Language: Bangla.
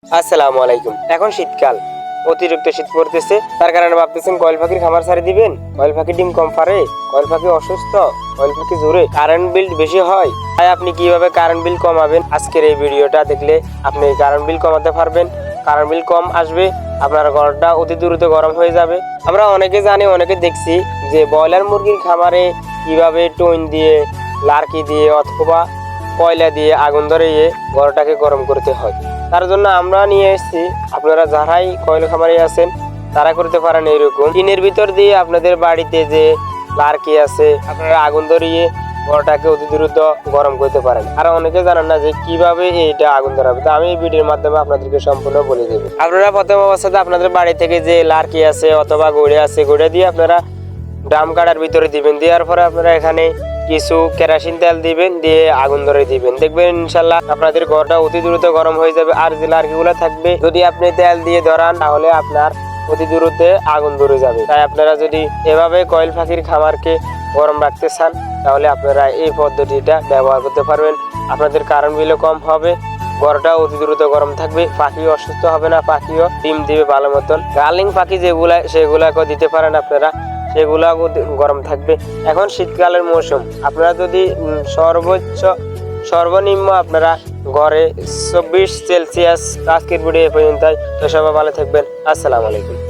আসসালামু আলাইকুম। এখন শীতকাল, অতিরিক্ত শীত পড়তেছে, তার কারণে ভাবতেছেন কয়েল পাখির খামার ছাড়ি দিবেন। কয়েল পাখি ডিম কম পারে, কয়েল পাখি অসুস্থ, কয়েল পাখি জোরে, কারেন্ট বিল বেশি হয়। তাই আপনি কিভাবে কারেন্ট বিল কমাবেন, আজকের এই ভিডিওটা দেখলে আপনি কারেন্ট বিল কমাতে পারবেন। কারেন্ট বিল কম আসবে, আপনার ঘরটা অতি দ্রুত গরম হয়ে যাবে। আমরা অনেকে জানি, অনেকে দেখছি যে ব্রয়লার মুরগির খামারে কিভাবে টইন দিয়ে, লার্কি দিয়ে অথবা কয়লা দিয়ে আগুন ধরিয়ে ঘরটাকে গরম করতে হয়। তার জন্য আমরা নিয়ে এসেছি, আপনারা যারাই কয়লা খামারে আছেন তারা করতে পারেন এরকম। টিনের ভিতর দিয়ে আপনাদের বাড়িতে যে লার্কি আছে আপনারা আগুন ধরিয়ে ঘরটাকে অতি দ্রুত গরম করতে পারেন। আর অনেকে জানেন না যে কিভাবে এইটা আগুন ধরাবে, তো আমি এই ভিডিওর মাধ্যমে আপনাদেরকে সম্পূর্ণ বলে দেবো। আপনারা প্রথম অবস্থাতে আপনাদের বাড়ি থেকে যে লার্কি আছে অথবা গড়ে আছে, গড়ে দিয়ে আপনারা ড্রাম কাটার ভিতরে দিবেন। দেওয়ার পরে আপনারা এখানে কিছু কেরোসিন তেল দিবেন, দিয়ে আগুন ধরে দিবেন। দেখবেন ইনশাল্লাহ আপনাদের ঘরটা অতি দ্রুত গরম হয়ে যাবে। আর যে লার্কিগুলো থাকবে যদি আপনি তেল দিয়ে ধরান তাহলে আপনার অতি দ্রুত আগুন ধরে যাবে। তাই আপনারা যদি এভাবে কয়েল পাখির খামারকে গরম রাখতে চান তাহলে আপনারা এই পদ্ধতিটা ব্যবহার করতে পারবেন। আপনাদের কারেন্ট বিলও কম হবে, ঘরটা অতি দ্রুত গরম থাকবে, পাখি অসুস্থ হবে না, পাখিও ডিম দিবে ভালো মতন। গার্লিং পাখি যেগুলা সেগুলাকেও দিতে পারেন আপনারা, সেগুলা গরম থাকবে। এখন শীতকালের মৌসুম, আপনারা যদি সর্বনিম্ন আপনারা ঘরে 24 সেলসিয়াস আজকের ভিডিও পর্যন্ত। তো সবাই ভালো থাকবেন। আসসালামু আলাইকুম।